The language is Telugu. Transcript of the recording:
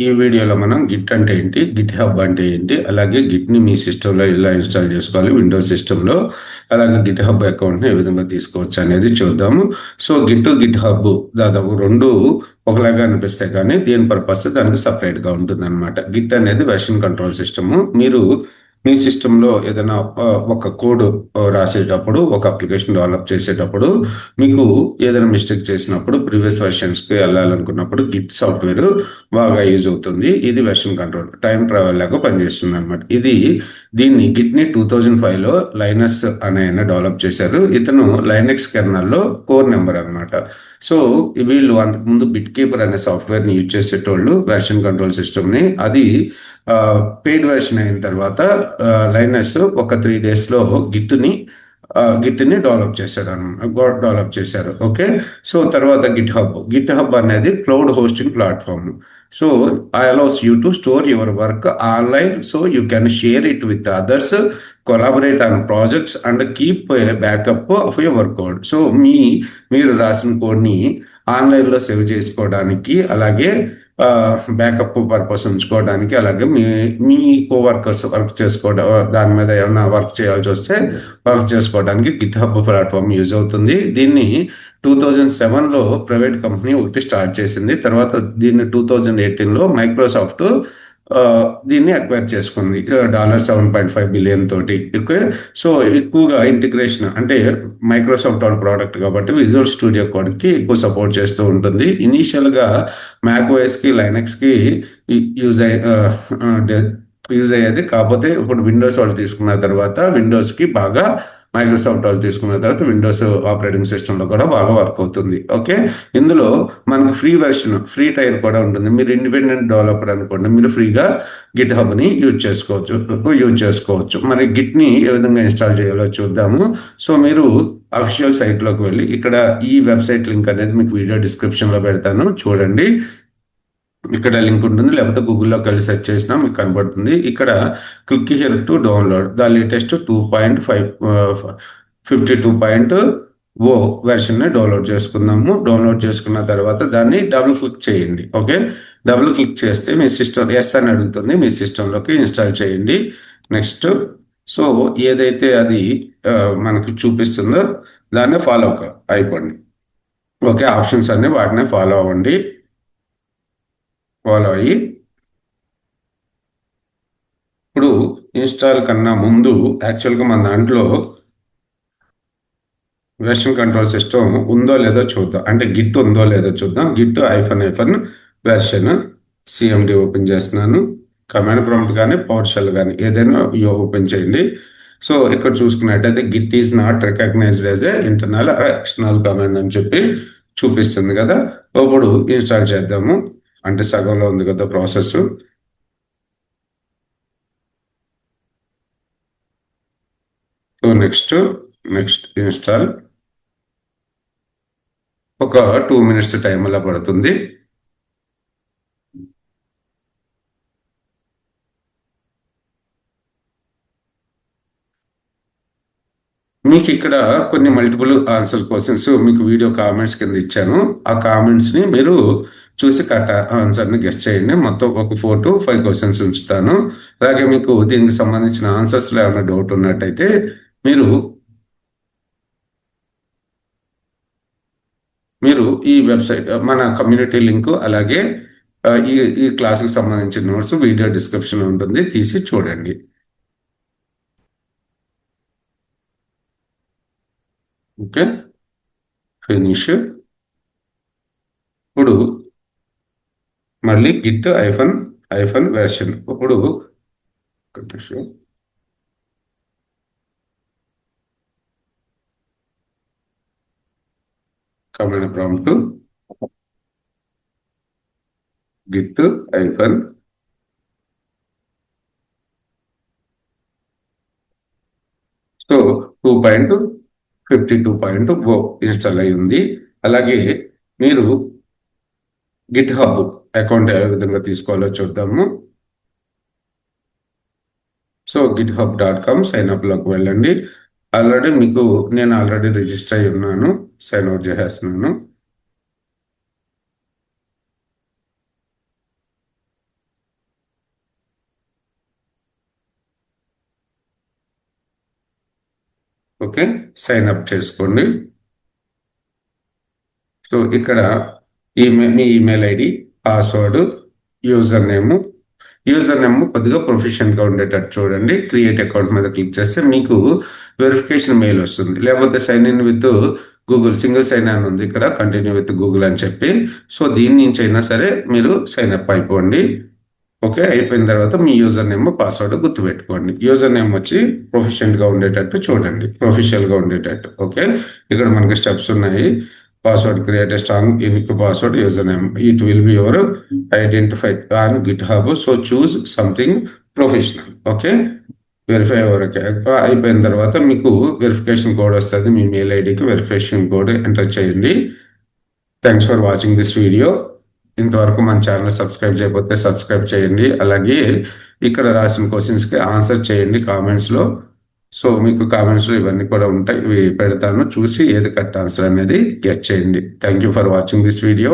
ఈ వీడియోలో మనం గిట్ అంటే ఏంటి, గిట్ హబ్ అంటే ఏంటి, అలాగే గిట్ని మీ సిస్టంలో ఎలా ఇన్స్టాల్ చేసుకోవాలి, విండోస్ సిస్టంలో, అలాగే గిట్ హబ్ అకౌంట్ని ఏ విధంగా తీసుకోవచ్చు అనేది చూద్దాము. సో గిట్ హబ్ దాదాపు రెండు ఒకలాగా అనిపిస్తాయి, కానీ దీని పర్పస్ దానికి సపరేట్గా ఉంటుంది అనమాట. గిట్ అనేది వెర్షన్ కంట్రోల్ సిస్టము. మీరు మీ సిస్టంలో ఏదైనా ఒక కోడ్ రాసేటప్పుడు, ఒక అప్లికేషన్ డెవలప్ చేసేటప్పుడు మీకు ఏదైనా మిస్టేక్ చేసినప్పుడు ప్రీవియస్ వెర్షన్స్కి వెళ్ళాలనుకున్నప్పుడు గిట్ సాఫ్ట్వేర్ బాగా యూజ్ అవుతుంది. ఇది వెర్షన్ కంట్రోల్ టైం ట్రావెల్ లాగా పనిచేస్తుంది అనమాట. దీన్ని గిట్ని 2005లో లైనస్ అనే ఆయన డెవలప్ చేశారు. ఇతను లైనెక్స్ కెర్నల్లో కోర్ నెంబర్ అనమాట. సో వీళ్ళు అంతకుముందు బిట్ కీపర్ అనే సాఫ్ట్వేర్ని యూజ్ చేసేటోళ్ళు వెర్షన్ కంట్రోల్ సిస్టమ్ని. అది పెయిడ్ వెర్షన్ అయిన తర్వాత లైనస్ ఒక 3 daysలో గిట్ని డెవలప్ చేశారు. ఓకే. సో తర్వాత గిట్ హబ్ అనేది cloud hosting platform. So allows you to store your work online so you can share it with others, collaborate on projects and keep a backup of your code. So మీరు రాసిన కోడ్ని ఆన్లైన్లో సేవ్ చేసుకోవడానికి, అలాగే బ్యాకప్ పర్పస్ ఉంచుకోవడానికి, అలాగే మీ కోవర్కర్స్ వర్క్ చేసుకోవడం, దాని మీద ఏమైనా వర్క్ చేయాల్సి వస్తే వర్క్ చేసుకోవడానికి గిట్ హబ్ ప్లాట్ఫామ్ యూజ్ అవుతుంది. దీన్ని 2007లో ప్రైవేట్ కంపెనీ ఒకటి స్టార్ట్ చేసింది. తర్వాత దీన్ని 2018లో మైక్రోసాఫ్ట్ దీన్ని అక్వైర్ చేసుకుంది $7.5 billion తోటి. ఓకే. సో ఎక్కువగా ఇంటిగ్రేషన్ అంటే మైక్రోసాఫ్ట్ వాళ్ళ ప్రోడక్ట్ కాబట్టి విజువల్ స్టూడియో కోడ్కి ఎక్కువ సపోర్ట్ చేస్తూ ఉంటుంది. ఇనీషియల్గా మ్యాక్ ఓఎస్కి, లైనెక్స్కి యూజ్ అయ్యేది. కాకపోతే ఇప్పుడు విండోస్ వాళ్ళు తీసుకున్న తర్వాత విండోస్కి బాగా, మైక్రోసాఫ్ట్ వాళ్ళు తీసుకున్న తర్వాత విండోస్ ఆపరేటింగ్ సిస్టంలో కూడా బాగా వర్క్ అవుతుంది. ఓకే. ఇందులో మనకు ఫ్రీ టైర్ కూడా ఉంటుంది. మీరు ఇండిపెండెంట్ డెవలపర్ అనుకోండి, మీరు ఫ్రీగా గిట్ హబ్ని యూజ్ చేసుకోవచ్చు. మరి గిట్ని ఏ విధంగా ఇన్స్టాల్ చేయాలో చూద్దాము. సో మీరు అఫీషియల్ సైట్లోకి వెళ్ళి, ఇక్కడ ఈ వెబ్సైట్ లింక్ అనేది మీకు వీడియో డిస్క్రిప్షన్లో పెడతాను, చూడండి. ఇక్కడ లింక్ ఉంటుంది, లేకపోతే గూగుల్లోకి వెళ్ళి సెర్చ్ చేసినా మీకు కనబడుతుంది. ఇక్కడ click here to download the latest 2.52.0 వెర్షన్ని డౌన్లోడ్ చేసుకుందాము. డౌన్లోడ్ చేసుకున్న తర్వాత దాన్ని డబుల్ క్లిక్ చేయండి. ఓకే. డబుల్ క్లిక్ చేస్తే మీ సిస్టమ్ ఎస్ అని అడుగుతుంది, మీ సిస్టంలోకి ఇన్స్టాల్ చేయండి. నెక్స్ట్, సో ఏదైతే అది మనకు చూపిస్తుందో దాన్ని ఫాలో అయిపోండి. ఓకే. ఆప్షన్స్ అన్ని వాటినే ఫాలో అవ్వండి. ఫాలో అయ్యి ఇప్పుడు ఇన్స్టాల్ కన్నా ముందు యాక్చువల్గా మన దాంట్లో వెర్షన్ కంట్రోల్ సిస్టమ్ ఉందో లేదో చూద్దాం. అంటే గిట్ ఉందో లేదో చూద్దాం. గిట్ --- వెర్షన్ సిఎండి ఓపెన్ చేస్తున్నాను. కమాండ్ ప్రాంప్ట్ కానీ పవర్ షెల్ కానీ ఏదైనా ఓపెన్ చేయండి. సో ఇక్కడ చూసుకున్నట్టయితే git is not recognised as a internal or external command అని చెప్పి చూపిస్తుంది కదా. ఇప్పుడు ఇన్స్టాల్ చేద్దాము. అంటే సగంలో ఉంది కదా ప్రాసెస్. So next install. ఒక 2 minutes టైం అలా పడుతుంది. మీకు ఇక్కడ కొన్ని మల్టిపుల్ ఆన్సర్ క్వశ్చన్స్ మీకు వీడియో కామెంట్స్ కింద ఇచ్చాను. ఆ కామెంట్స్ని మీరు చూసి ఆన్సర్ని గెస్ట్ చేయండి. మొత్తం ఒక 4 to 5 క్వశ్చన్స్ ఉంచుతాను. అలాగే మీకు దీనికి సంబంధించిన ఆన్సర్స్లో ఏమైనా డౌట్ ఉన్నట్టయితే మీరు ఈ వెబ్సైట్, మన కమ్యూనిటీ లింక్, అలాగే ఈ క్లాస్కి సంబంధించిన నోట్స్ వీడియో డిస్క్రిప్షన్లో ఉంటుంది, తీసి చూడండి. ఓకే. ఫినిష్. ఇప్పుడు మళ్ళీ గిట్ హైఫన్ వెర్షన్. ఇప్పుడు command prompt Git hyphen so 2.52.0 install అయి ఉంది. అలాగే మీరు గిట్ హబ్ అకౌంట్ ఏ విధంగా తీసుకోవాలో చూద్దాము. సో github.com సైన్అప్లోకి వెళ్ళండి. నేను ఆల్రెడీ రిజిస్టర్ అయి ఉన్నాను. సైన్ అవుట్ చేసేస్తున్నాను. ఓకే, సైన్ అప్ చేసుకోండి. సో ఇక్కడ మీ email ID, password, user name. User name కొద్దిగా ప్రొఫెషనల్గా ఉండేటట్టు చూడండి. క్రియేట్ అకౌంట్ మీద క్లిక్ చేస్తే మీకు వెరిఫికేషన్ మెయిల్ వస్తుంది. లేకపోతే sign in with Google, single sign in ఉంది ఇక్కడ, కంటిన్యూ విత్ గూగుల్ అని చెప్పి. సో దీని నుంచి అయినా సరే మీరు సైన్ అప్ అయిపోండి. ఓకే, అయిపోయిన తర్వాత మీ యూజర్ నేమ్, పాస్వర్డ్ గుర్తుపెట్టుకోండి. యూజర్ నేమ్ వచ్చి ప్రొఫెషనల్గా ఉండేటట్టు చూడండి, ప్రొఫెషనల్గా ఉండేటట్టు. ఓకే, ఇక్కడ మనకి స్టెప్స్ ఉన్నాయి. Password, create a strong unique password, user name, it will be your identified on GitHub, so choose something professional. Okay, verify వరకు అయిపోయిన తర్వాత మీకు వెరిఫికేషన్ కోడ్ వస్తుంది. మీ మెయిల్ ఐడికి వెరిఫికేషన్ కోడ్ ఎంటర్ చేయండి. Thanks for watching this video. ఇంతవరకు మన ఛానల్ సబ్స్క్రైబ్ చేయకపోతే సబ్స్క్రైబ్ చేయండి. అలాగే ఇక్కడ రాసిన క్వశ్చన్స్కి ఆన్సర్ చేయండి కామెంట్స్లో. సో మీకు కామెంట్స్లో ఇవన్నీ కూడా ఉంటాయి, ఇవి పెడతాను. చూసి ఏది కరెక్ట్ ఆన్సర్ అనేది గెస్ చేయండి. Thank you for watching this video.